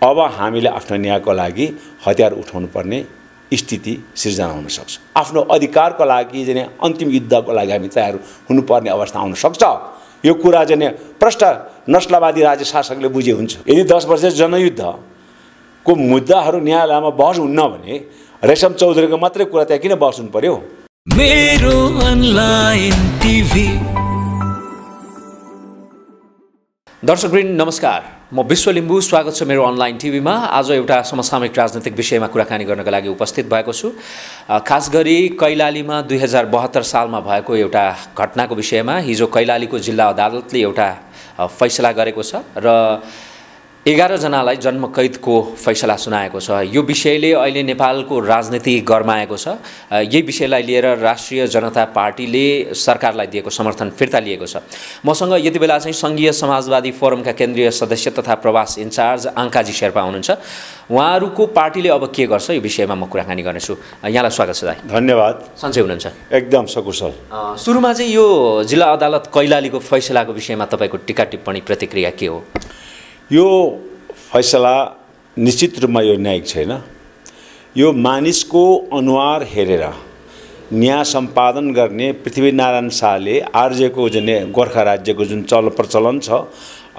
अब हामीले आफ्नो न्यायको लागि हतियार उठाउनु पर्ने स्थिति सिर्जना हुन सक्छ। आफ्नो अधिकारको लागि चाहिँ अन्तिम युद्धको लागि हामी तयार हुनुपर्ने अवस्था आउन सक्छ। यो कुरा चाहिँ प्रष्ट नस्लवादी राज्य शासकले बुझे हुन्छ। यदि 10 वर्ष जनयुद्धको मुद्दाहरू न्यायालयमा बहस हुन्न भने रेशम चौधरीको मात्रै कुरा त्यहाँ किन बहस हुनु पर्यो? मेरो अनलाइन टिभी। दर्शकवृन्द नमस्कार, म विश्व लिम्बू, स्वागत छ मेरो अनलाइन टिभीमा। आज एउटा समसामयिक राजनैतिक विषयमा कुराकानी गर्नका लागि उपस्थित भएको छु। खास गरी कैलालीमा 2072 सालमा भएको एउटा घटनाको विषयमा हिजो कैलालीको जिल्ला अदालतले एउटा फैसला गरेको छ र 11 जनालाई जन्मकैदको फैसला सुनाएको छ। यो विषयले अहिले नेपालको राजनीति गरमाएको छ। यही विषयलाई लिएर राष्ट्रिय जनता पार्टीले सरकारलाई दिएको समर्थन फिर्ता लिएको छ। मसँग यति बेला चाहिँ संघीय समाजवादी फोरमका केन्द्रीय सदस्य तथा प्रवास इन्चार्ज आङ्काजी शेर्पा हुनुहुन्छ। उहाँहरूको पार्टीले अब के गर्छ यो विषयमा म कुराकानी गर्नेछु। यहाँलाई स्वागत छ दाइ। धन्यवाद। सन्चै हुनुहुन्छ? एकदम सकुशल। सुरुमा चाहिँ यो जिल्ला अदालत कैलालीको फैसलाको विषयमा तपाईँको टिका टिप्पणी प्रतिक्रिया के हो? यो फैसला निश्चित रूपमा यो न्यायिक छैन। यो मानिसको अनुहार हेरेर न्याय सम्पादन गर्ने पृथ्वीनारायण शाहले आर्जेको जुन गोर्खा राज्यको जुन प्रचलन छ,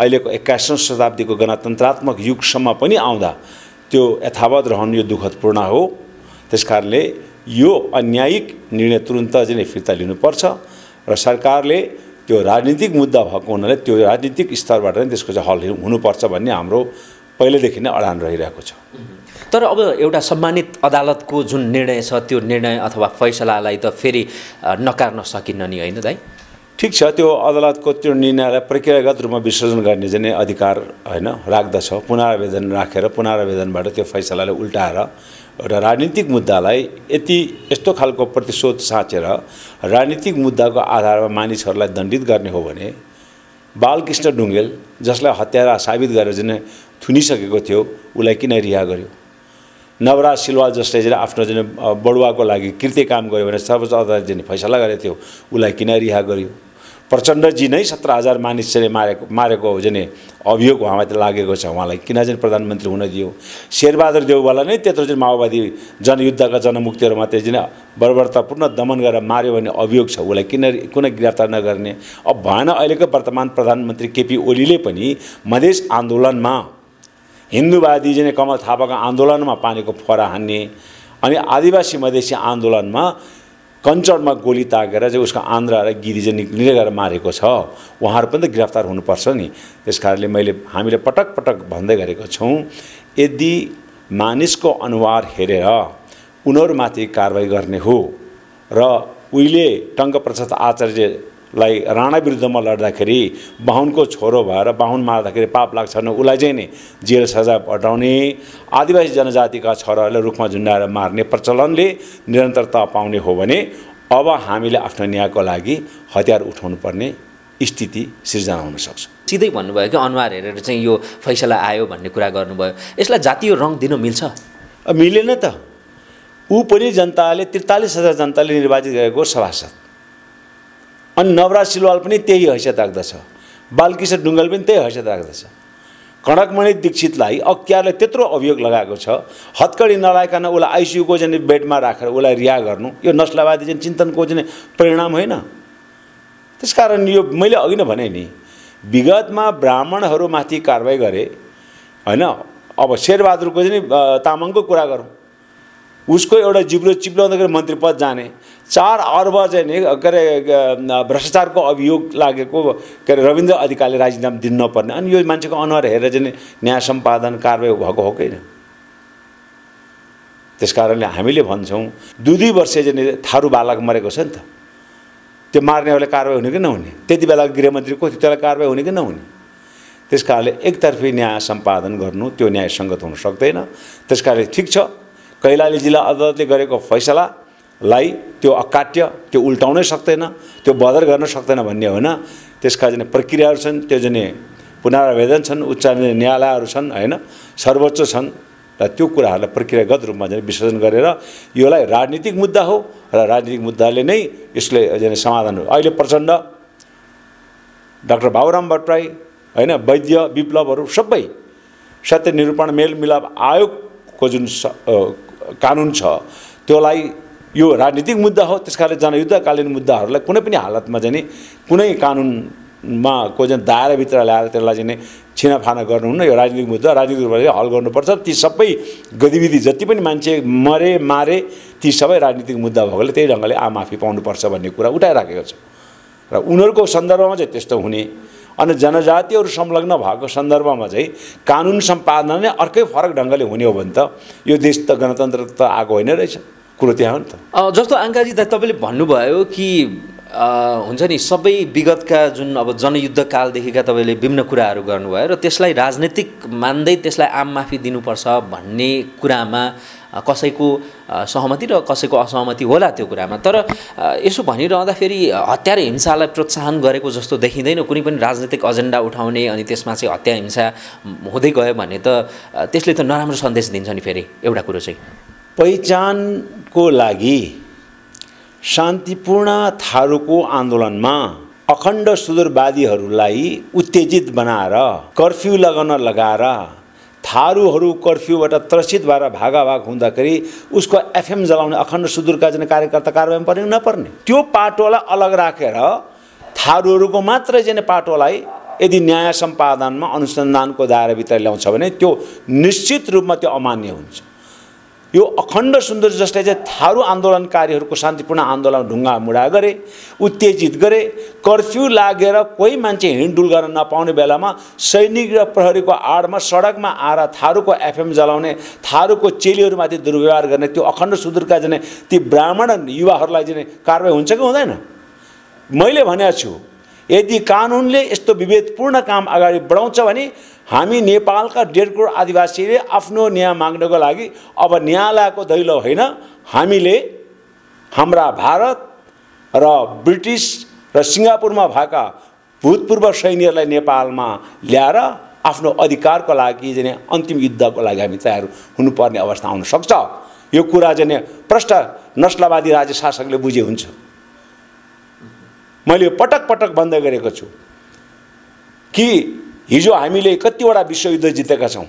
अहिलेको 21औं शताब्दीको गणतन्त्रात्मक युगसम्म पनि आउँदा त्यो यथावत रहनु यो दुःखदपूर्ण हो। त्यसकारणले यो अन्यायिक निर्णय तुरुन्त चाहिँ फिर्ता लिनुपर्छ र सरकारले त्यो राजनीतिक मुद्दा भएको हुनाले त्यो राजनीतिक स्तरबाट नै त्यसको चाहिँ हल हुनुपर्छ भन्ने हाम्रो पहिलेदेखि नै अडान रहिरहेको छ। तर अब एउटा सम्मानित अदालतको जुन निर्णय छ त्यो निर्णय अथवा फैसलालाई त फेरि नकार्न सकिन्न नि, होइन दाइ? ठिक छ, त्यो अदालतको त्यो निर्णयलाई प्रक्रियागत रूपमा विसर्जन गर्ने चाहिँ अधिकार होइन राख्दछ। पुनरावेदन राखेर पुनरावेदनबाट त्यो फैसलालाई उल्टाएर एउटा राजनीतिक मुद्दालाई यस्तो खालको प्रतिशोध साँचेर राजनीतिक मुद्दाको आधारमा मानिसहरूलाई दण्डित गर्ने हो भने बालकृष्ण ढुङ्गेल जसलाई हत्यारा साबित गरेर चाहिँ थुनिसकेको थियो उसलाई किन रिहा गर्यो? नवराज सिलवाल जसले चाहिँ आफ्नो चाहिँ बढुवाको लागि कृत्य काम गर्यो भने सर्वोच्च अदालतले चाहिँ फैसला गरेको थियो उसलाई किन रिहा गर्यो? प्रचण्डजी नै 17,000 मानिस चाहिँ मारेको चाहिँ अभियोग उहाँमाथि लागेको छ, उहाँलाई किन चाहिँ प्रधानमन्त्री हुन दियो? शेरबहादुर देउवालाई नै त्यत्रो चाहिँ माओवादी जनयुद्धका जनमुक्तिहरूमाथि चाहिँ बर्बरतापूर्ण दमन गरेर मार्यो भन्ने अभियोग छ, उसलाई किन गिरफ्तार नगर्ने? अब भएन। अहिलेको वर्तमान प्रधानमन्त्री केपी ओलीले पनि मधेस आन्दोलनमा हिन्दूवादी चाहिँ कमल थापाको आन्दोलनमा पानीको फोरा हान्ने अनि आदिवासी मधेसी आन्दोलनमा कञ्चडमा गोली ताकेर चाहिँ उसको आन्द्रा र गिरी चाहिँ निक्लिने गरेर मारेको छ। उहाँहरू पनि त गिरफ्तार हुनुपर्छ नि। त्यस कारणले हामीले पटक पटक भन्दै गरेको छौँ, यदि मानिसको अनुहार हेरेर उनीहरूमाथि कारवाही गर्ने हो र उहिले टङ्कप्रसाद आचार्यलाई राणा विरुद्धमा लड्दाखेरि बाहुनको छोरो भएर बाहुन मार्दाखेरि पाप लाग्छ भने उसलाई चाहिँ नि जेल सजाय पठाउने, आदिवासी जनजातिका छोराहरूलाई रुखमा झुन्डाएर मार्ने प्रचलनले निरन्तरता पाउने हो भने अब हामीले आफ्नो न्यायको लागि हतियार उठाउनु पर्ने स्थिति सिर्जना हुन सक्छ। सिधै भन्नुभयो कि अनुहार हेरेर चाहिँ यो फैसला आयो भन्ने कुरा गर्नुभयो। यसलाई जातीय रङ दिन मिल्छ? मिलेन त। ऊ पनि जनताले 43,000 जनताले निर्वाचित गरेको सभासद, अनि नवराज सिलवाल पनि त्यही हैसियत राख्दछ, बालकृष्ण ढुङ्गेल पनि त्यही हैसियत राख्दछ। कणकमणि दीक्षितलाई अख्तियारले त्यत्रो अभियोग लगाएको छ, हत्कडी नलाइकन उसलाई आइसियुको चाहिँ बेडमा राखेर उसलाई रिहा गर्नु यो नस्लवादी चाहिँ चिन्तनको चाहिँ परिणाम होइन? त्यसकारण यो मैले अघि नै भने नि, विगतमा ब्राह्मणहरूमाथि कारवाही गरे होइन। अब शेरबहादुरको चाहिँ तामाङको कुरा गरौँ, उसको एउटा जिब्रो चिप्लाउँदाखेरि मन्त्री पद जाने, 4 अर्ब चाहिँ नि के अरे भ्रष्टाचारको अभियोग लागेको के अरे रविन्द्र अधिकारीले राजीनामा दिन नपर्ने, अनि यो मान्छेको अनुहार हेरेर चाहिँ न्याय सम्पादन कारवाही भएको हो किन? त्यस कारणले हामीले भन्छौँ 2 वर्ष चाहिँ थारू बालक मरेको छ नि त, त्यो मार्नेहरूलाई कारवाही हुने कि नहुने? त्यति बेला गृहमन्त्री को थियो, त्यसलाई कारवाही हुने कि नहुने? त्यस कारणले एकतर्फी न्याय सम्पादन गर्नु त्यो न्यायसङ्गत हुन सक्दैन। त्यस कारणले ठिक छ, कैलाली जिल्ला अदालतले गरेको फैसलालाई त्यो अकाट्य, त्यो उल्टाउनै सक्दैन, त्यो बदर गर्न सक्दैन भन्ने होइन। त्यसका चाहिँ प्रक्रियाहरू छन्, त्यो चाहिँ पुनरावेदन छन्, उच्च न्यायालयहरू छन् होइन, सर्वोच्च छन् र त्यो कुराहरूलाई प्रक्रियागत रूपमा चाहिँ विसर्जन गरेर योलाई राजनीतिक मुद्दा हो र राजनीतिक मुद्दाले नै यसले चाहिँ समाधान हो। अहिले प्रचण्ड, डाक्टर बाबुराम भट्टराई होइन, वैद्य, विप्लवहरू सबै सत्य निरूपण मेलमिलाप आयोगको जुन कानुन छ त्यसलाई यो राजनीतिक मुद्दा हो। त्यसकारणले जनयुद्धकालीन मुद्दाहरूलाई कुनै पनि हालतमा चाहिँ नि कुनै कानुनमा को चाहिँ दायराभित्र ल्याएर त्यसलाई चाहिँ छिनाफाना गर्नुहुन्न। यो राजनीतिक मुद्दा राजनीतिक रूपले हल गर्नुपर्छ। ती सबै गतिविधि जति पनि मान्छे मरे मारे ती सबै राजनीतिक मुद्दा भएकोले त्यही ढङ्गले माफी पाउनुपर्छ भन्ने कुरा उठाइराखेको छ र उनीहरूको सन्दर्भमा चाहिँ त्यस्तो हुने। अनि जनजातिहरू संलग्न भएको सन्दर्भमा चाहिँ कानुन सम्पादन नै अर्कै फरक ढङ्गले हुने हो भने त यो देश त गणतन्त्र त आएको होइन रहेछ। कुरो त्यहाँ हो नि त। जस्तो आङ्काजी दा तपाईँले भन्नुभयो कि हुन्छ नि सबै विगतका जुन अब जनयुद्ध कालदेखिका तपाईँले विभिन्न कुराहरू गर्नुभयो र त्यसलाई राजनीतिक मान्दै त्यसलाई आम माफी दिनुपर्छ भन्ने कुरामा कसैको सहमति र कसैको असहमति होला त्यो कुरामा। तर यसो भनिरहँदाखेरि हत्या र हिंसालाई प्रोत्साहन गरेको जस्तो देखिँदैन। कुनै पनि राजनीतिक एजेन्डा उठाउने अनि त्यसमा चाहिँ हत्या हिंसा हुँदै गयो भने त त्यसले त नराम्रो सन्देश दिन्छ नि। फेरि एउटा कुरो चाहिँ पहिचानको लागि शान्तिपूर्ण थारूको आन्दोलनमा अखण्ड सुदूरवादीहरूलाई उत्तेजित बनाएर कर्फ्यू लगाएर थारूहरू कर्फ्यूबाट त्रसित भएर भागाभाग हुँदाखेरि उसको एफएम जलाउने अखण्ड सुदूरका जुन कार्यकर्ता कारबाहीमा पर्ने नपर्ने त्यो पाटोलाई अलग राखेर थारूहरूको मात्रै चाहिँ पाटोलाई यदि न्याय सम्पादनमा अनुसन्धानको दायराभित्र ल्याउँछ भने त्यो निश्चित रूपमा त्यो अमान्य हुन्छ। यो अखण्ड सुन्दर जसले चाहिँ थारू आन्दोलनकारीहरूको शान्तिपूर्ण आन्दोलन ढुङ्गा मुढा गरे, उत्तेजित गरे, कर्फ्यू लागेर कोही मान्छे हिँडडुल गर्न नपाउने बेलामा सैनिक र प्रहरीको आडमा सडकमा आएर थारूको एफएम जलाउने, थारूको चेलीहरूमाथि दुर्व्यवहार गर्ने त्यो अखण्ड सुदूरका चाहिँ ती ब्राह्मण युवाहरूलाई चाहिँ कारबाही हुन्छ कि हुँदैन? मैले भनेको छु यदि कानुनले यस्तो विभेदपूर्ण काम अगाडि बढाउँछ भने हामी नेपालका 1.5 करोड आदिवासीले आफ्नो न्याय माग्नको लागि अब न्यायालयको दैलो होइन, हामीले हाम्रा भारत र ब्रिटिस र सिङ्गापुरमा भएका भूतपूर्व सैन्यहरूलाई नेपालमा ल्याएर आफ्नो अधिकारको लागि चाहिँ अन्तिम युद्धको लागि हामी तयार हुनुपर्ने अवस्था आउन सक्छ। यो कुरा चाहिँ प्रष्ट नस्लवादी राज्य शासकले बुझे हुन्छ। मैले पटक पटक भन्दै गरेको छु कि हिजो हामीले कतिवटा विश्वयुद्ध जितेका छौँ।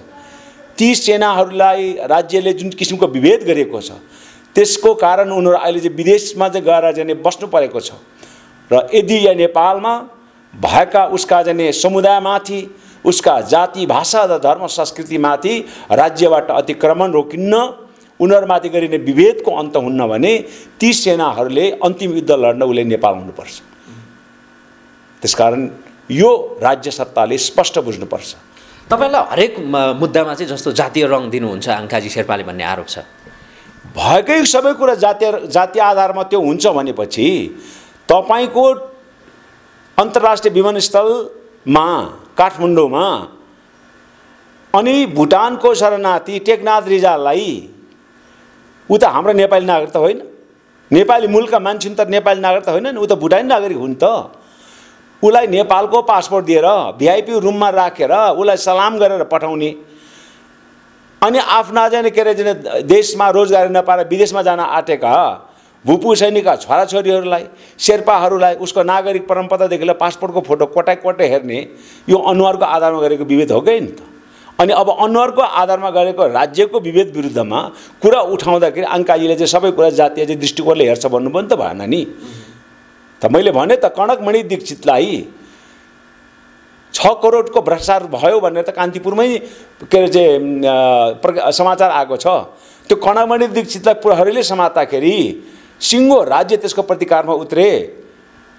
ती सेनाहरूलाई राज्यले जुन किसिमको विभेद गरेको छ त्यसको कारण उनीहरू अहिले चाहिँ विदेशमा चाहिँ गएर चाहिँ बस्नु परेको छ र यदि यहाँ नेपालमा भएका उसका चाहिँ समुदायमाथि, उसका जाति भाषा र धर्म संस्कृतिमाथि राज्यबाट अतिक्रमण रोकिन्न, उनीहरूमाथि गरिने विभेदको अन्त हुन्न भने ती सेनाहरूले अन्तिम युद्ध लड्न उसले नेपाल आउनुपर्छ। त्यसकारण यो राज्य सत्ताले स्पष्ट बुझ्नुपर्छ। तपाईँलाई हरेक मुद्दामा चाहिँ जस्तो जातीय रङ दिनुहुन्छ आङ्काजी शेर्पाले भन्ने आरोप छ। भएकै सबै कुरा जातीय आधारमा त्यो हुन्छ भनेपछि तपाईँको अन्तर्राष्ट्रिय विमानस्थलमा काठमाडौँमा अनि भुटानको शरणार्थी टेकनाथ रिजाललाई ऊ त हाम्रो नेपाली नागरिक त होइन, नेपाली मूलका मान्छे त नेपाली नागरिक त होइन नि, ऊ त भुटानी नागरिक हुन् त। उसलाई नेपालको पासपोर्ट दिएर भिआइपी रुममा राखेर उसलाई सलाम गरेर पठाउने अनि आफ्ना चाहिँ के अरे देशमा रोजगारी नपाएर विदेशमा जान आँटेका भूपू सैनिकका छोराछोरीहरूलाई, शेर्पाहरूलाई उसको नागरिक परम्परादेखि लिएर पासपोर्टको फोटो कोटाइ हेर्ने यो अनुहारको आधारमा गरेको विभेद हो कि नि त। अनि अब अनुहारको आधारमा गरेको राज्यको विभेद विरुद्धमा कुरा उठाउँदाखेरि आङ्काजीले चाहिँ सबै कुरा जातीय चाहिँ दृष्टिकोणले हेर्छ भन्नु पनि त भएन नि त। मैले भने त कनकमणि दीक्षितलाई 6 करोडको भ्रष्टाचार भयो भनेर त कान्तिपुरमै के अरे चाहिँ समाचार आएको छ। त्यो कनकमणि दीक्षितलाई प्रहरीले समात्दाखेरि सिङ्गो राज्य त्यसको प्रतिकारमा उत्रे,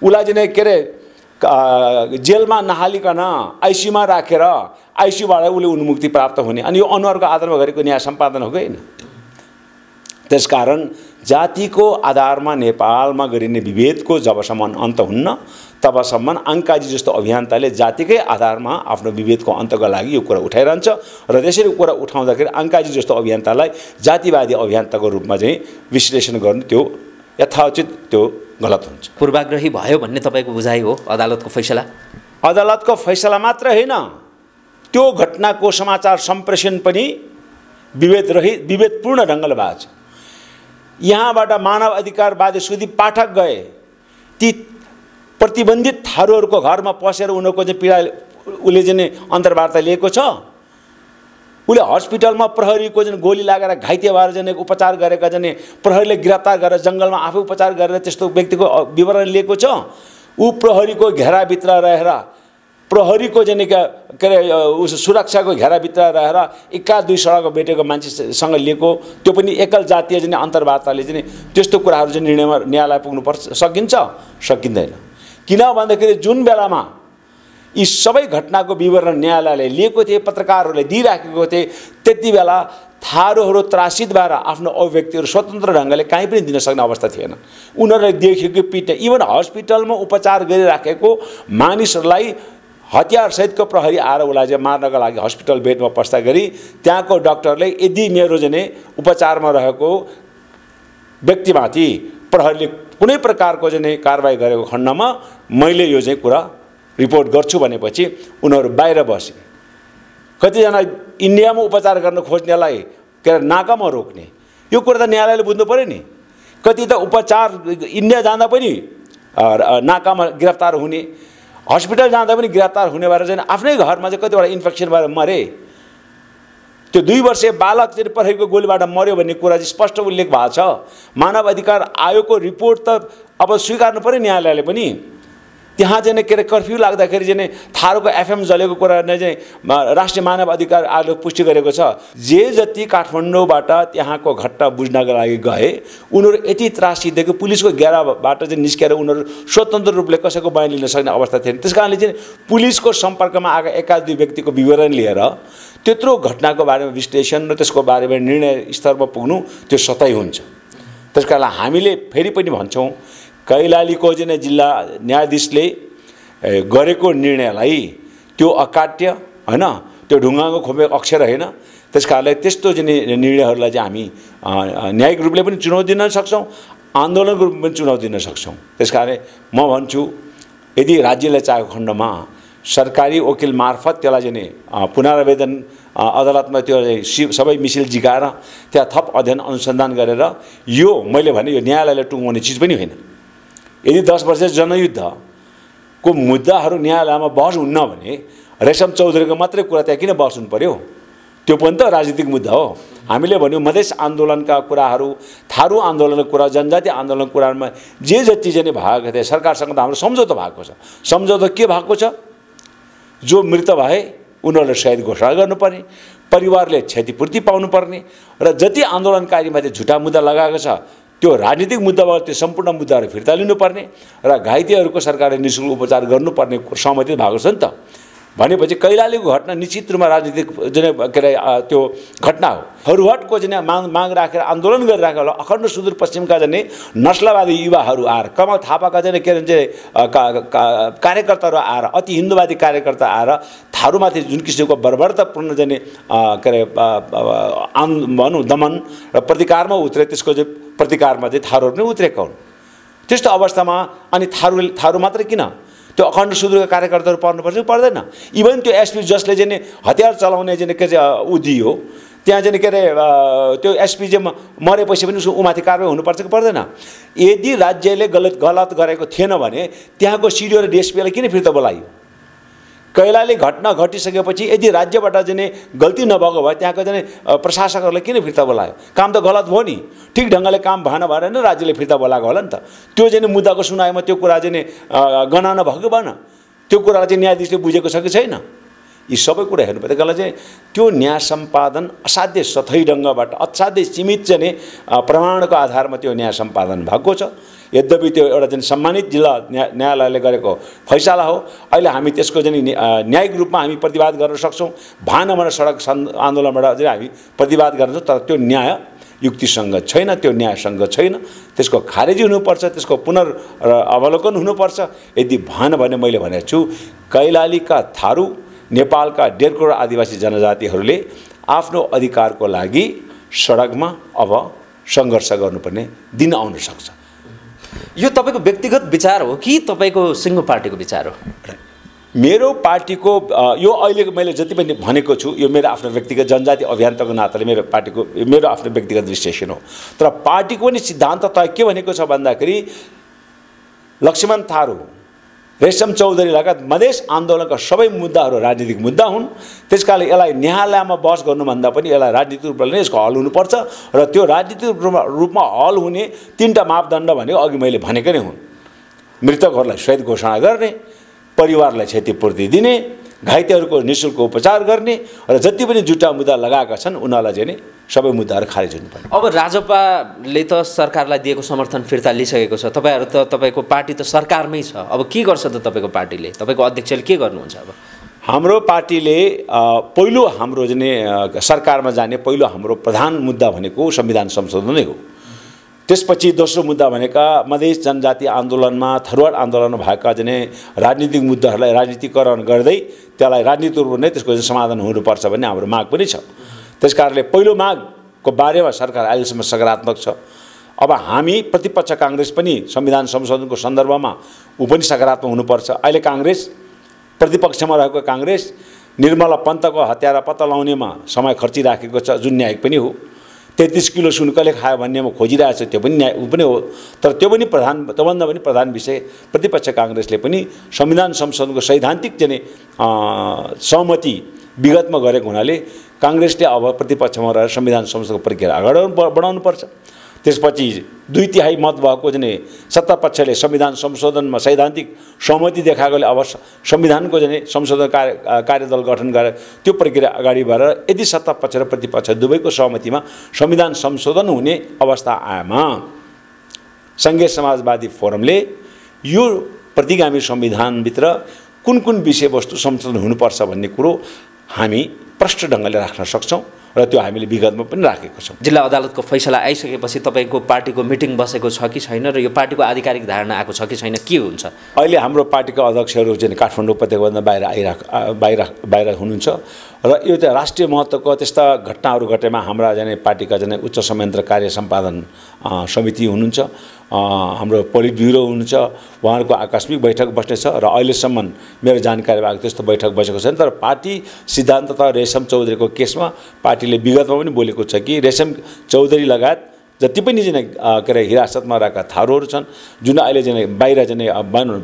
उसलाई चाहिँ के अरे जेलमा नहालिकन आइसियुमा राखेर आइसियुबाट उसले उन्मुक्ति प्राप्त हुने। अनि यो अनुहारको आधारमा गरेको न्याय सम्पादन हो कि होइन? त्यसकारण जातिको आधारमा नेपालमा गरिने विभेदको जबसम्म अन्त हुन्न तबसम्म आङ्काजी जस्तो अभियन्ताले जातिकै आधारमा आफ्नो विभेदको अन्तको लागि यो कुरा उठाइरहन्छ र त्यसरी कुरा उठाउँदाखेरि आङ्काजी जस्तो अभियन्तालाई जातिवादी अभियन्ताको रूपमा चाहिँ विश्लेषण गर्नु त्यो यथाउचित त्यो गलत हुन्छ। पूर्वाग्रही भयो भन्ने तपाईँको बुझाइ हो अदालतको फैसला? अदालतको फैसला मात्र होइन, त्यो घटनाको समाचार सम्प्रेषण पनि विभेदपूर्ण ढङ्गले भएको छ। यहाँबाट मानव अधिकारवादी सुदीप पाठक गए, ती प्रतिबन्धित थारूहरूको घरमा पसेर उनीहरूको चाहिँ पीडा उसले चाहिँ अन्तर्वार्ता लिएको छ। उसले हस्पिटलमा प्रहरीको जुन गोली लागेर घाइते भएर जाने उपचार गरेका जाने प्रहरीले गिरफ्तार गरेर जङ्गलमा आफै उपचार गरेर त्यस्तो व्यक्तिको विवरण लिएको छ। ऊ प्रहरीको घेराभित्र रहेर प्रहरीको जाने के अरे सुरक्षाको घेराभित्र रहेर एका दुई सडक भेटेको मान्छेसँग लिएको, त्यो पनि एकल जातीय जाने अन्तर्वार्ताले चाहिँ त्यस्तो कुराहरू चाहिँ निर्णयमा न्यायालय पुग्नुपर्छ सकिन्छ सकिँदैन। किन भन्दाखेरि जुन बेलामा यी सबै घटनाको विवरण न्यायालयले लिएको थिए, पत्रकारहरूले दिइराखेको थिए, त्यति बेला थारूहरू त्रासित भएर आफ्नो अभिव्यक्तिहरू स्वतन्त्र ढङ्गले कहीँ पनि दिन सक्ने अवस्था थिएन। उनीहरूले देखेको पिट्ने, इभन हस्पिटलमा उपचार गरिराखेको मानिसहरूलाई हतियारसहितको प्रहरी आएर उसलाई चाहिँ मार्नको लागि हस्पिटल बेडमा पस्दा गरी त्यहाँको डाक्टरले यदि मेरो चाहिँ उपचारमा रहेको व्यक्तिमाथि प्रहरीले कुनै प्रकारको चाहिँ कारबाही गरेको खण्डमा मैले यो चाहिँ कुरा रिपोर्ट गर्छु भनेपछि उनीहरू बाहिर बसे। कतिजना इन्डियामा उपचार गर्न खोज्नेलाई के अरे नाकामा रोक्ने, यो कुरा त न्यायालयले बुझ्नु पऱ्यो नि। कति त उपचार इन्डिया जाँदा पनि नाकामा गिरफ्तार हुने, हस्पिटल जाँदा पनि गिरफ्तार हुने भएर चाहिँ आफ्नै घरमा चाहिँ कतिवटा इन्फेक्सन भएर मरे। त्यो 2 वर्षीय बालक चाहिँ प्रहरीको गोलीबाट मर्यो भन्ने कुरा चाहिँ स्पष्ट उल्लेख भएको छ। मानव अधिकार आयोगको रिपोर्ट त अब स्वीकार्नु पऱ्यो न्यायालयले पनि। त्यहाँ चाहिँ के अरे कर्फ्यू लाग्दाखेरि चाहिँ थारूको एफएम जलेको कुरा नै चाहिँ राष्ट्रिय मानव अधिकार आयोगले पुष्टि गरेको छ। जे जति काठमाडौँबाट त्यहाँको घटना बुझ्नका लागि गए उनीहरू यति त्रासित थियो कि पुलिसको घेराबाट चाहिँ निस्केर उनीहरू स्वतन्त्र रूपले कसैको बयान लिन सक्ने अवस्था थिएन। त्यस कारणले चाहिँ पुलिसको सम्पर्कमा आएका एका दुई व्यक्तिको विवरण लिएर त्यत्रो घटनाको बारेमा विश्लेषण र त्यसको बारेमा निर्णय स्तरमा पुग्नु त्यो सतै हुन्छ। त्यस कारण हामीले फेरि पनि भन्छौँ, कैलालीको चाहिँ जिल्ला न्यायाधीशले गरेको निर्णयलाई त्यो अकाट्य हैन, त्यो ढुङ्गाको खोपेको अक्षर होइन। त्यस कारणले त्यस्तो चाहिँ निर्णयहरूलाई चाहिँ हामी न्यायिक रूपले पनि चुनौती दिन सक्छौँ, आन्दोलनको रूपमा पनि चुनौती दिन सक्छौँ। त्यस कारण म भन्छु, यदि राज्यले चाहेको खण्डमा सरकारी वकिल मार्फत त्यसलाई चाहिँ पुनरावेदन अदालतमा त्यो सबै मिसिल जिकाएर त्यहाँ थप अध्ययन अनुसन्धान गरेर यो मैले भने यो न्यायालयले टुङ्गाउने चिज पनि होइन। यदि 10 वर्ष जनयुद्धको मुद्दाहरू न्यायालयमा बहस हुन्न भने रेशम चौधरीको मात्रै कुरा त्यहाँ किन बहस हुनु पर्यो? त्यो पनि त राजनीतिक मुद्दा हो। हामीले भन्यौँ मधेस आन्दोलनका कुराहरू, थारू आन्दोलनको कुरा, जनजाति आन्दोलनको कुरामा जे जति चाहिँ भएको थियो सरकारसँग त हाम्रो सम्झौता भएको छ। सम्झौता के भएको छ? जो मृत भए उनीहरूले शहीद घोषणा गर्नुपर्ने, परिवारले क्षतिपूर्ति पाउनुपर्ने र जति आन्दोलनकारीमाथि झुटा मुद्दा लगाएको छ त्यो राजनीतिक मुद्दाबाट त्यो सम्पूर्ण मुद्दाहरू फिर्ता लिनुपर्ने र घाइतेहरूको सरकारले निःशुल्क उपचार गर्नुपर्ने सहमति भएको छ नि त। भनेपछि कैलालीको घटना निश्चित रूपमा राजनीतिक जुन के अरे त्यो घटना हो। हरुहटको जुन माग राखेर आन्दोलन गरिरहेका अखण्ड सुदूरपश्चिमका जाने नस्लवादी युवाहरू आएर, कमल थापाका जाने के भन्छ कार्यकर्ताहरू आएर, अति हिन्दूवादी कार्यकर्ता आएर थारूमाथि जुन किसिमको बर्बरतापूर्ण जाने के अरे भनौँ दमन र प्रतिकारमा उत्रे, त्यसको चाहिँ प्रतिकारमा चाहिँ थारूहरू पनि उत्रेका हुन्। त्यस्तो अवस्थामा अनि थारू मात्रै किन, त्यो अखण्ड सुदूरका कार्यकर्ताहरू पर्नुपर्छ कि पर्दैन? इभन त्यो एसपी जसले चाहिँ हतियार चलाउने चाहिँ के चाहिँ उदियो त्यहाँ चाहिँ के अरे त्यो एसपी चाहिँ मरेपछि पनि उसको उमाथि कारवाही हुनुपर्छ कि पर्दैन? यदि राज्यले गलत गरेको थिएन भने त्यहाँको सिडिओ र डिएसपीलाई किन फिर्ता बोलायो? कैलाली घटना घटिसकेपछि यदि राज्यबाट चाहिँ गल्ती नभएको भए त्यहाँको चाहिँ प्रशासकहरूलाई किन फिर्ता बोलायो? काम त गलत भयो नि, ठिक ढङ्गले काम भएन भएर नै राज्यले फिर्ता बोलाएको होला नि त। त्यो चाहिँ मुद्दाको सुनाइमा त्यो कुरा चाहिँ गणना भएको भएन, त्यो कुरालाई चाहिँ न्यायाधीशले बुझेको छ कि छैन? यी सबै कुरा हेर्नुपर्छ। त्यसलाई चाहिँ त्यो न्याय सम्पादन असाध्यै सथै ढङ्गबाट असाध्यै सीमित चाहिँ प्रमाणको आधारमा त्यो न्याय सम्पादन भएको छ। यद्यपि त्यो एउटा चाहिँ सम्मानित जिल्ला न्यायालयले गरेको फैसला हो। अहिले हामी त्यसको चाहिँ न्यायिक रूपमा हामी प्रतिवाद गर्न सक्छौँ। भानबाट सडक आन्दोलनबाट चाहिँ हामी प्रतिवाद गर्छौँ, तर त्यो न्याय युक्तिसँग छैन, त्यो न्यायसँग छैन। त्यसको खारेजी हुनुपर्छ, त्यसको पुनर्अवलोकन हुनुपर्छ। यदि भएन भने मैले भनेको छु, कैलालीका थारू, नेपालका 1.5 करोड आदिवासी जनजातिहरूले आफ्नो अधिकारको लागि सडकमा अब सङ्घर्ष गर्नुपर्ने दिन आउन सक्छ। यो तपाईँको व्यक्तिगत विचार हो कि तपाईँको सिङ्गो पार्टीको विचार हो? मेरो पार्टीको यो अहिले मैले जति पनि भनेको छु यो मेरो आफ्नो व्यक्तिगत जनजाति अभियान्तको नाताले मेरो पार्टीको मेरो आफ्नो व्यक्तिगत विश्लेषण हो। तर पार्टीको पनि सिद्धान्त तय के भनेको छ भन्दाखेरि लक्ष्मण थारू रेशम चौधरी लगायत मधेस आन्दोलनका सबै मुद्दाहरू राजनीतिक मुद्दा हुन्। त्यसकारणले यसलाई न्यायालयमा बहस गर्नुभन्दा पनि यसलाई राजनीतिक रूपमा नै यसको हल हुनुपर्छ र त्यो राजनीतिक रूपमा हल हुने 3टा मापदण्ड भनेको अघि मैले भनेकै नै हुन्। मृतकहरूलाई शहीद घोषणा गर्ने, परिवारलाई क्षतिपूर्ति दिने, घाइतेहरूको निःशुल्क उपचार गर्ने र जति पनि जुटा मुद्दा लगाएका छन् उनीहरूलाई चाहिँ नि सबै मुद्दाहरू खारेज हुनुपर्ने। अब राजपाले त सरकारलाई दिएको समर्थन फिर्ता लिइसकेको छ। तपाईँहरू त तपाईँको पार्टी त सरकारमै छ। अब के गर्छ त तपाईँको पार्टीले? तपाईँको अध्यक्षले के गर्नुहुन्छ अब? हाम्रो पार्टीले पहिलो हाम्रो चाहिँ सरकारमा जाने पहिलो हाम्रो प्रधान मुद्दा भनेको संविधान संशोधन नै हो। त्यसपछि दोस्रो मुद्दा भनेका मधेस जनजाति आन्दोलनमा थरुवाड आन्दोलनमा भएका चाहिँ राजनीतिक मुद्दाहरूलाई राजनीतिकरण गर्दै त्यसलाई राजनीतिक रूपमा नै त्यसको समाधान हुनुपर्छ भन्ने हाम्रो माग पनि छ। त्यसकारणले पहिलो मागको बारेमा सरकार अहिलेसम्म सकारात्मक छ। अब हामी प्रतिपक्ष काङ्ग्रेस पनि संविधान संशोधनको सन्दर्भमा ऊ पनि सकारात्मक हुनुपर्छ। अहिले काङ्ग्रेस प्रतिपक्षमा रहेको काङ्ग्रेस निर्मला पन्तको हत्यारा पत्ता लगाउनेमा समय खर्चिराखेको छ, जुन न्यायिक पनि हो। 33 किलो सुन कसले खायो भन्नेमा खोजिरहेको छ, त्यो पनि न्याय ऊ पनि हो। तर त्यो पनि त्योभन्दा पनि प्रधान विषय प्रतिपक्ष काङ्ग्रेसले पनि संविधान संशोधनको सैद्धान्तिक चाहिँ सहमति विगतमा गरेको हुनाले काङ्ग्रेसले अब प्रतिपक्षमा रहेर संविधान संशोधनको प्रक्रिया अगाडि बढाउनुपर्छ। त्यसपछि 2/3 मत भएको चाहिँ सत्तापक्षले संविधान संशोधनमा सैद्धान्तिक सहमति देखाएकोले अब संविधानको चाहिँ संशोधन कार्यदल गठन गरेर त्यो प्रक्रिया अगाडि बढेर यदि सत्तापक्ष र प्रतिपक्ष दुवैको सहमतिमा संविधान संशोधन हुने अवस्था आएमा सङ्घीय समाजवादी फोरमले यो प्रतिगामी संविधानभित्र कुन कुन विषयवस्तु संशोधन हुनुपर्छ भन्ने कुरो हामी प्रष्ट ढङ्गले राख्न सक्छौँ र त्यो हामीले विगतमा पनि राखेको छौँ। जिल्ला अदालतको फैसला आइसकेपछि तपाईँको पार्टीको मिटिङ बसेको छ कि छैन र यो पार्टीको आधिकारिक धारणा आएको छ कि छैन, के हुन्छ? अहिले हाम्रो पार्टीका अध्यक्षहरू चाहिँ काठमाडौँ उपत्यकाभन्दा बाहिर हुनुहुन्छ र यो चाहिँ राष्ट्रिय महत्त्वको त्यस्ता घटनाहरू घटेमा हाम्रा जाने पार्टीका जाने उच्च संयन्त्र कार्य सम्पादन समिति हुनुहुन्छ, हाम्रो पोलिट ब्युरो हुनुहुन्छ, उहाँहरूको आकस्मिक बैठक बस्नेछ र अहिलेसम्म मेरो जानकारी भएको त्यस्तो बैठक बसेको छैन। तर पार्टी सिद्धान्ततः रेशम चौधरीको केसमा पार्टीले विगतमा पनि बोलेको छ कि रेशम चौधरी लगायत जति पनि के अरे हिरासतमा रहेका थारूहरू छन्, जुन अहिले चाहिँ बाहिर चाहिँ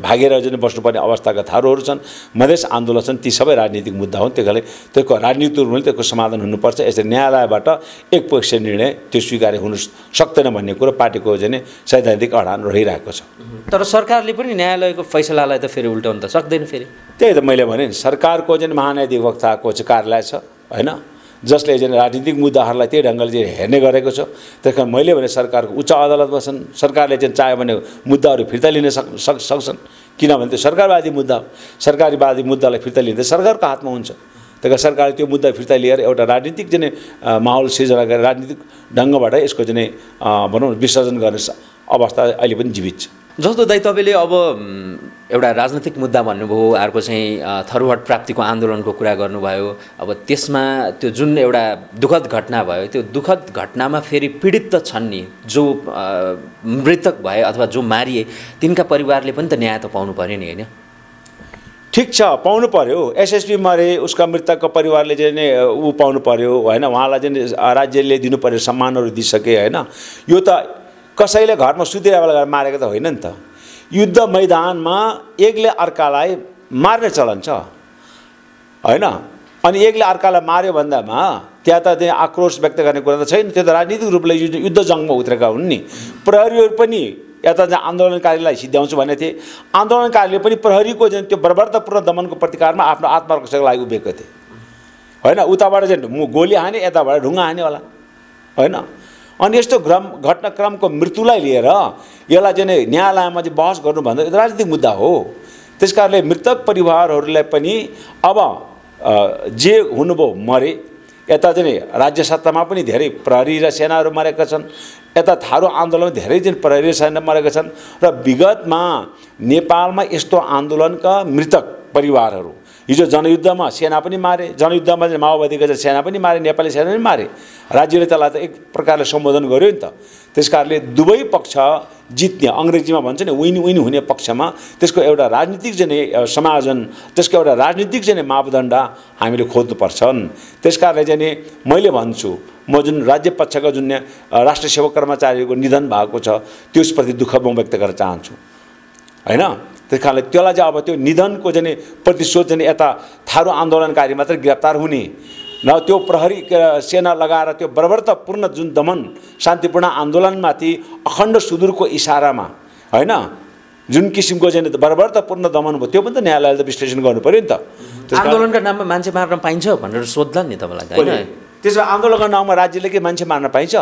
भागेर चाहिँ बस्नुपर्ने अवस्थाका थारूहरू छन्, मधेस आन्दोलन छन्, ती सबै राजनीतिक मुद्दा हुन्। त्यस कारणले त्यसको राजनीतिक रूपमा त्यसको समाधान हुनुपर्छ। यसरी न्यायालयबाट एकपक्षीय निर्णय त्यो स्वीकार्य हुन सक्दैन भन्ने कुरो पार्टीको चाहिँ सैद्धान्तिक अडान रहिरहेको छ। तर सरकारले पनि न्यायालयको फैसलालाई त फेरि उल्टाउन त सक्दैन। फेरि त्यही त मैले भने सरकारको चाहिँ महान्यायाधिवक्ताको चाहिँ कार्यालय छ होइन, जसले चाहिँ राजनीतिक मुद्दाहरूलाई त्यही ढङ्गले चाहिँ हेर्ने गरेको छ। त्यस कारण मैले भने सरकारको उच्च अदालतमा छन्, सरकारले चाहिँ चाह्यो भने मुद्दाहरू फिर्ता लिन सक्छन्, किनभने त्यो सरकारवादी मुद्दा हो। सरकारवादी मुद्दालाई फिर्ता लिँदा सरकारको हातमा हुन्छ। त्यही कारण सरकारले त्यो मुद्दा फिर्ता लिएर एउटा राजनीतिक चाहिँ माहौल सिर्जना गरेर राजनीतिक ढङ्गबाट यसको चाहिँ भनौँ विसर्जन गर्ने अवस्था अहिले पनि जीवित छ। जस्तो दाइ तपाईँले अब एउटा राजनीतिक मुद्दा भन्नुभयो, अर्को चाहिँ थरुवाड प्राप्तिको आन्दोलनको कुरा गर्नुभयो। अब त्यसमा त्यो जुन एउटा दुःखद घटना भयो, त्यो दुःखद घटनामा फेरि पीडित त छन् नि, जो मृतक भए अथवा जो मारिए तिनका परिवारले पनि त न्याय त पाउनु पर्यो नि, होइन? ठिक छ, पाउनु पर्यो। एसएसपी मरे, उसका मृतकको परिवारले चाहिँ ऊ पाउनु पर्यो होइन, उहाँलाई चाहिँ राज्यले दिनु पर्यो, सम्मानहरू दिइसके होइन। यो त कसैले घरमा सुतिरहेको बेला मारेको त होइन नि त। युद्ध मैदानमा एकले अर्कालाई मार्ने चलन छ होइन, अनि एकले अर्कालाई मार्यो भन्दामा त्यहाँ त त्यहाँ आक्रोश व्यक्त गर्ने कुरा त छैन। त्यो त राजनीतिक रूपले युद्ध जङ्गमा उत्रेका हुन् नि। प्रहरीहरू पनि यता चाहिँ आन्दोलनकारीलाई सिद्ध्याउँछु भनेको थिए, आन्दोलनकारीले पनि प्रहरीको चाहिँ त्यो बर्बरतापूर्ण दमनको प्रतिकारमा आफ्नो आत्मरक्षाको लागि उभिएको थिए होइन। उताबाट चाहिँ गोली हाने, यताबाट ढुङ्गा हाने होला होइन। अनि यस्तो घटनाक्रमको मृत्युलाई लिएर यसलाई चाहिँ न्यायालयमा चाहिँ बहस गर्नुभन्दा राजनीतिक मुद्दा हो। त्यसकारणले मृतक परिवारहरूलाई पनि अब जे हुनुभयो मरे, यता चाहिँ राज्य सत्तामा पनि धेरै प्रहरी र सेनाहरू मरेका छन्, यता थारू आन्दोलनमा धेरै चाहिँ प्रहरी र सेना मरेका छन् र विगतमा नेपालमा यस्तो आन्दोलनका मृतक परिवारहरू हिजो जनयुद्धमा सेना पनि मारे, जनयुद्धमा चाहिँ माओवादीको चाहिँ सेना पनि मारे, नेपाली सेना पनि मारे, राज्यले त्यसलाई त एक प्रकारले सम्बोधन गर्यो नि त। त्यसकारणले दुवै पक्ष जित्ने, अङ्ग्रेजीमा भन्छ नि विन विन हुने पक्षमा त्यसको एउटा राजनीतिक चाहिँ समायोजन, त्यसको एउटा राजनीतिक चाहिँ मापदण्ड हामीले खोज्नुपर्छन्। त्यसकारणले चाहिँ मैले भन्छु, म जुन राज्य पक्षका जुन राष्ट्रिय सेवा कर्मचारीको निधन भएको छ त्यसप्रति दुःख म व्यक्त गर्न चाहन्छु। हैन। त्यस कारणले त्यसलाई चाहिँ अब त्यो निधनको चाहिँ प्रतिशोध चाहिँ यता थारू आन्दोलनकारी मात्र गिरफ्तार हुने न त्यो प्रहरी सेना लगाएर त्यो बर्बरतापूर्ण जुन दमन शान्तिपूर्ण आन्दोलनमाथि अखण्ड सुदूरको इसारामा हैन जुन किसिमको चाहिँ बर्बरतापूर्ण दमन भयो त्यो पनि त न्यायालयले त विश्लेषण गर्नु पर्यो नि त। आन्दोलनका नाममा मान्छे मार्न पाइन्छ भनेर सोध्ला नि तपाईँलाई हैन। त्यसो आन्दोलनको नाममा राज्यले के मान्छे मार्न पाइन्छ?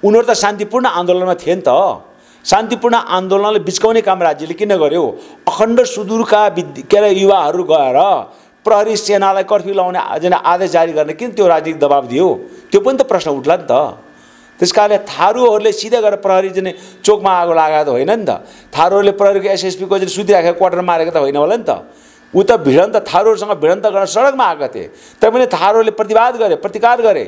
उनीहरू त शान्तिपूर्ण आन्दोलनमा थिए नि त। शान्तिपूर्ण आन्दोलनले बिच्काउने काम राज्यले किन गर्यो? अखण्ड सुदूरका युवाहरू गएर प्रहरी सेनालाई कर्फ्यू लाउने आदेश जारी गर्ने किन त्यो राजनीतिक दबाब दियो? त्यो पनि त प्रश्न उठ्ला नि त। त्यस कारणले थारूहरूले सिधै गएर प्रहरी चाहिँ चोकमा आगो लगाएको त होइन नि त। थारूहरूले प्रहरीको एसएसपीको चाहिँ सुतिराखेको क्वार्टर मारेको त होइन होला नि त। ऊ त भिडन्त थारूहरूसँग भिडन्त गर्न सडकमा आएका थिए तैपनि थारूहरूले प्रतिवाद गरे प्रतिकार गरे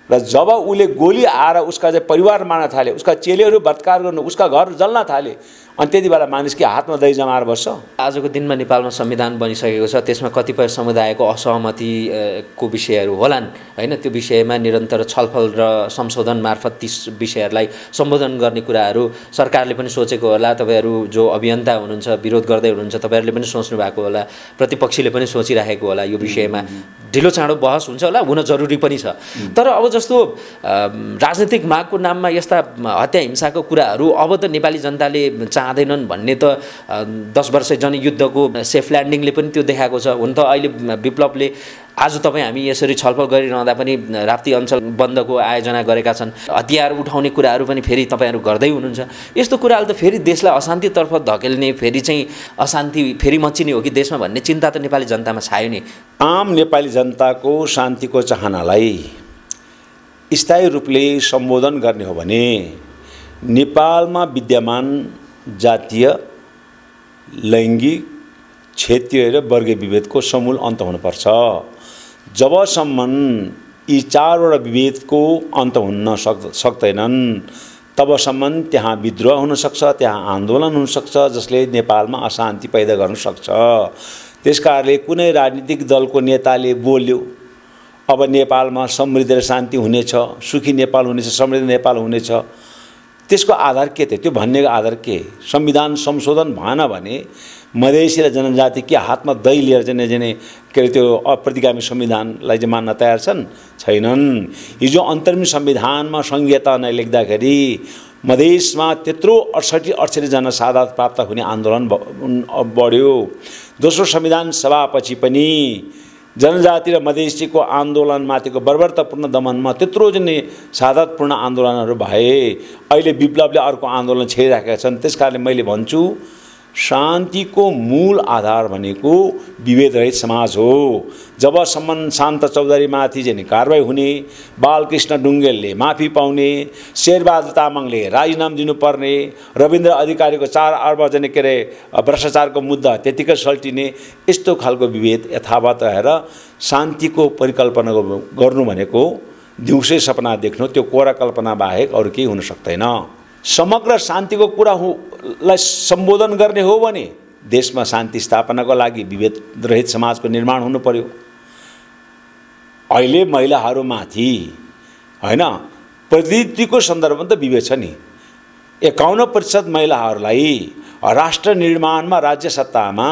र जब उसले गोली आएर उसका चाहिँ परिवार मार्न थाले उसका चेलीहरू बलात्कार गर्नु उसका घर जल्न थाले अनि त्यति बेला मानिसको हातमा दही जमाएर बस्छ। आजको दिनमा नेपालमा संविधान बनिसकेको छ त्यसमा कतिपय समुदायको असहमतिको विषयहरू होलान् हैन। त्यो विषयमा निरन्तर छलफल र संशोधन मार्फत ती विषयहरूलाई सम्बोधन गर्ने कुराहरू सरकारले पनि सोचेको होला। तपाईहरु जो अभियन्ता हुनुहुन्छ विरोध गर्दै हुनुहुन्छ तपाईँहरूले पनि सोच्नु भएको होला प्रतिपक्षीले पनि सोचिराखेको होला यो विषयमा ढिलो चाँडो बहस हुन्छ होला हुन जरुरी पनि छ। तर अब जस्तो राजनीतिक मागको नाममा यस्ता हत्या हिंसाको कुराहरू अब त नेपाली जनताले चाहँदैनन् भन्ने त 10 वर्ष जनयुद्धको सेफ ल्यान्डिङले पनि त्यो देखाएको छ। हुन त अहिले विप्लवले आज तपाईँ हामी यसरी छलफल गरिरहँदा पनि राप्ती अञ्चल बन्दको आयोजना गरेका छन् हतियार उठाउने कुराहरू पनि फेरि तपाईँहरू गर्दै हुनुहुन्छ। यस्तो कुराले त फेरि देशलाई अशान्तितर्फ धकेल्ने फेरि चाहिँ अशान्ति फेरि मचिने हो कि देशमा भन्ने चिन्ता त नेपाली जनतामा छायो नि। आम नेपाली जनताको शान्तिको चाहनालाई स्थायी रूपले सम्बोधन गर्ने हो भने नेपालमा विद्यमान जातीय लैङ्गिक क्षेत्रीय र वर्गीय विभेदको समूल अन्त हुनुपर्छ। जबसम्म यी चारवटा विभेदको अन्त हुन सक्दैनन् तबसम्म त्यहाँ विद्रोह हुन सक्छ त्यहाँ आन्दोलन हुन सक्छ जसले नेपालमा अशान्ति पैदा गर्न सक्छ। त्यसकारणले कुनै राजनीतिक दलको नेताले बोल्यो अब नेपालमा समृद्धि र शान्ति हुनेछ सुखी नेपाल हुनेछ समृद्ध नेपाल हुनेछ त्यसको आधार के थियो? त्यो भन्नेको आधार के? संविधान संशोधन भएन भने मधेसी र जनजाति के हातमा दही लिएर चाहिँ के अरे त्यो अप्रतिगामी संविधानलाई चाहिँ मान्न तयार छन्? छैनन्। हिजो अन्तरिम संविधानमा संहिता नै लेख्दाखेरि मधेसमा त्यत्रो 68 जना शहादत प्राप्त हुने आन्दोलन बढ्यो। दोस्रो संविधान सभापछि पनि जनजाति र मधेसीको आन्दोलनमाथिको बर्बरतापूर्ण दमनमा त्यत्रो जने शहादतपूर्ण आन्दोलनहरू भए। अहिले विप्लवले अर्को आन्दोलन छेडिराखेका छन्। त्यसकारणले मैले भन्छु शान्तिको मूल आधार भनेको विभेदरहित समाज हो। जबसम्म शान्त चौधरीमाथि चाहिँ कारबाही हुने बालकृष्ण डुङ्गेलले माफी पाउने शेरबहादुर तामाङले राजीनामा दिनुपर्ने रविन्द्र अधिकारीको 4 अर्ब जने के अरे भ्रष्टाचारको मुद्दा त्यतिकै सल्टिने यस्तो खालको विभेद यथावत रहेर शान्तिको परिकल्पना गर्नु भनेको दिउँसै सपना देख्नु त्यो कोरा कल्पना बाहेक अरू केही हुन सक्दैन। समग्र शान्तिको कुरालाई सम्बोधन गर्ने हो भने देशमा शान्ति स्थापनाको लागि विभेद रहित समाजको निर्माण हुनु पर्यो। अहिले महिलाहरूमाथि हैन प्रतिनिधित्वको सन्दर्भमा त विभेद छ नि। 51% महिलाहरूलाई राष्ट्र निर्माणमा राज्य सत्तामा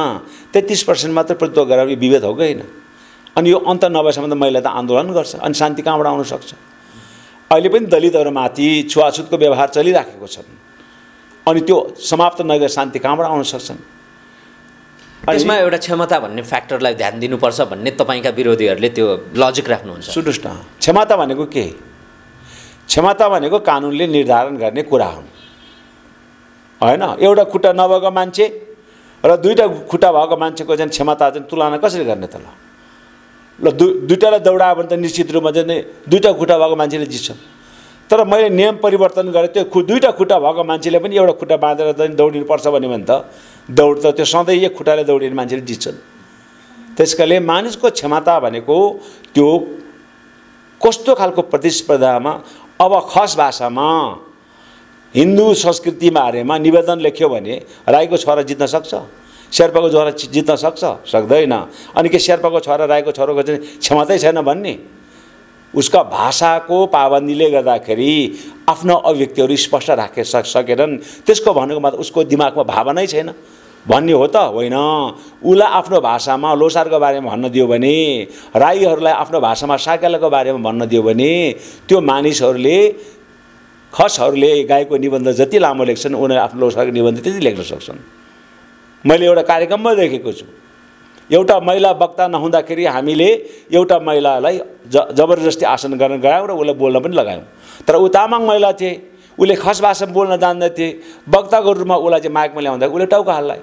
33% मात्र प्रतिनिधित्व गराउने विभेद हो कि हैन? अनि यो अन्त नभएसम्म त महिला त आन्दोलन गर्छ अनि शान्ति कहाँबाट आउन सक्छ? अहिले पनि दलितहरूमाथि छुवाछुतको व्यवहार चलिराखेको छ अनि त्यो समाप्त नगरेर शान्ति कहाँबाट आउन सक्छन्? त्यसमा एउटा क्षमता भन्ने फ्याक्टरलाई ध्यान दिनुपर्छ भन्ने तपाईका विरोधीहरूले त्यो लजिक राख्नुहुन्छ। सुन्नुस् न क्षमता भनेको के? क्षमता भनेको कानुनले निर्धारण गर्ने कुरा हो हैन? एउटा खुट्टा नभएको मान्छे र दुईटा खुट्टा भएको मान्छेको चाहिँ क्षमता चाहिँ तुलना कसरी गर्ने त? ल दुईटालाई दौडायो भने त निश्चित रूपमा चाहिँ दुईटा खुट्टा भएको मान्छेले जित्छ। तर मैले नियम परिवर्तन गरेँ त्यो दुईटा खुट्टा भएको मान्छेले पनि एउटा खुट्टा बाँधेर दौडिनु पर्छ भन्यो भने त दौड त त्यो सधैँ एक खुट्टाले दौडिने मान्छेले जित्छन्। त्यसकारणले मानिसको क्षमता भनेको त्यो कस्तो खालको प्रतिस्पर्धामा अब खस भाषामा हिन्दू संस्कृति बारेमा निवेदन लेख्यो भने राईको छोरा जित्न सक्छ शेर्पाको छोरा जित्न सक्छ? सक्दैन। अनि के शेर्पाको छोरा राईको छोराको चाहिँ क्षमतै छैन भन्ने? उसका भाषाको पाबन्दीले गर्दाखेरि आफ्नो अभिव्यक्तिहरू स्पष्ट राख्न सकेनन्। त्यसको भनेको मतलब उसको दिमागमा भावनै छैन भन्ने हो त होइन। उसलाई आफ्नो भाषामा लोसारको बारेमा भन्न दियो भने, राईहरूलाई आफ्नो भाषामा साकेलाको बारेमा भन्न दियो भने त्यो मानिसहरूले खसहरूले गाएको निबन्ध जति लामो लेख्छन् उनीहरूले आफ्नो लोसारको निबन्ध त्यति लेख्न सक्छन्। मैले एउटा कार्यक्रममा देखेको छु, एउटा महिला वक्ता नहुँदाखेरि हामीले एउटा महिलालाई जबरजस्ती आसन गर्न गरायौँ र उसलाई बोल्न पनि लगायौँ। तर ऊ तामाङ महिला थिए, उसले खस भाषा बोल्न जान्दैथे, वक्ताको रूपमा उसलाई चाहिँ माइकमा ल्याउँदा उसले टाउका हाल्लाए।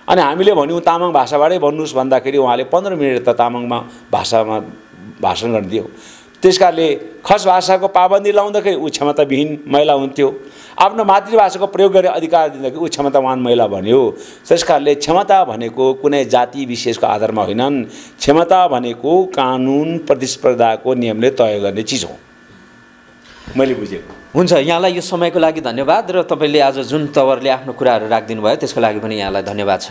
अनि हामीले भन्यौँ तामाङ भाषाबाटै भन्नुहोस् भन्दाखेरि उहाँले 15 मिनट त तामाङमा भाषामा भाषण गरिदियो। त्यसकारणले खस भाषाको पाबन्दी लाउँदाखेरि ऊ क्षमताविहीन महिला हुन्थ्यो, आफ्नो मातृभाषाको प्रयोग गरेर अधिकार दिँदाखेरि ऊ क्षमतावान महिला भन्यो। त्यसकारणले क्षमता भनेको कुनै जाति विशेषको आधारमा होइनन्, क्षमता भनेको कानुन प्रतिस्पर्धाको नियमले तय गर्ने चिज हो। मैले बुझेको। हुन्छ, यहाँलाई यो समयको लागि धन्यवाद र तपाईँले आज जुन तवरले आफ्नो कुराहरू राखिदिनु भयो त्यसको लागि पनि यहाँलाई धन्यवाद छ।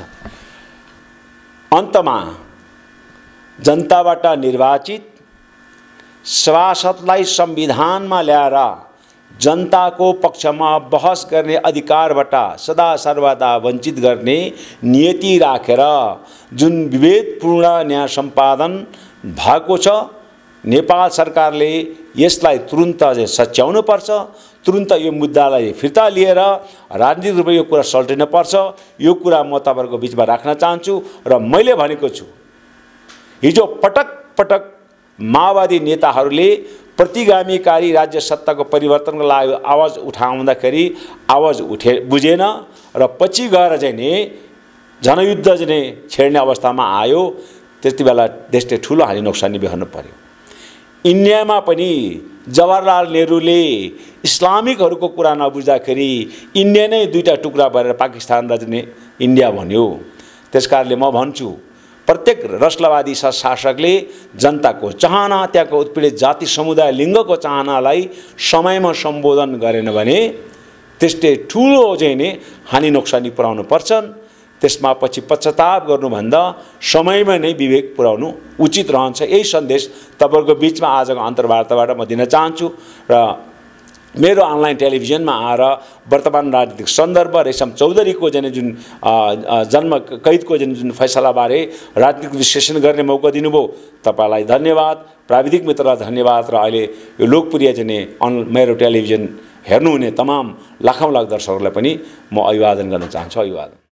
अन्तमा जनताबाट निर्वाचित सभासदलाई संविधानमा ल्याएर जनताको पक्षमा बहस गर्ने अधिकारबाट सदा सर्वदा वञ्चित गर्ने नियति राखेर जुन विभेदपूर्ण न्याय सम्पादन भएको छ, नेपाल सरकारले यसलाई तुरुन्त सच्याउनु पर्छ। तुरुन्त यो मुद्दालाई फिर्ता लिएर राजनीतिक रूपमा यो कुरा सल्टिन पर्छ। यो कुरा म तपाईँहरूको बिचमा राख्न चाहन्छु र मैले भनेको छु, हिजो पटक पटक माओवादी नेताहरूले प्रतिगामीकारी राज्य सत्ताको परिवर्तनको लागि आवाज उठाउँदाखेरि आवाज बुझेन र पछि गएर चाहिँ नि जनयुद्ध चाहिँ छेड्ने अवस्थामा आयो। त्यति बेला देशले ठुलो हानि नोक्सानी बेहोर्नु पर्यो। इन्डियामा पनि जवाहरलाल नेहरूले इस्लामिकहरूको कुरा नबुझ्दाखेरि इन्डिया नै दुईटा टुक्रा भएर पाकिस्तान र चाहिँ इन्डिया भन्यो। त्यसकारणले म भन्छु, प्रत्येक रसलवादी शासकले जनताको चाहना, त्यहाँको उत्पीडित जाति समुदाय लिङ्गको चाहनालाई समयमा सम्बोधन गरेन भने त्यसले ठुलो चाहिँ नि हानि नोक्सानी पुर्याउनु पर्छन्। त्यसमा पछि पश्चाताप गर्नुभन्दा समयमा नै विवेक पुर्याउनु उचित रहन्छ। यही सन्देश तपाईँहरूको बिचमा आजको अन्तर्वार्ताबाट म दिन चाहन्छु र मेरो अनलाइन टेलिभिजनमा आएर वर्तमान राजनीतिक सन्दर्भ रेशम चौधरीको जुन जन्म कैदको जुन फैसलाबारे राजनीतिक विश्लेषण गर्ने मौका दिनुभयो, तपाईँलाई धन्यवाद। प्राविधिक मित्रलाई धन्यवाद र अहिले यो लोकप्रिय मेरो टेलिभिजन हेर्नुहुने तमाम लाखौँ लाख दर्शकहरूलाई पनि म अभिवादन गर्न चाहन्छु। अभिवादन।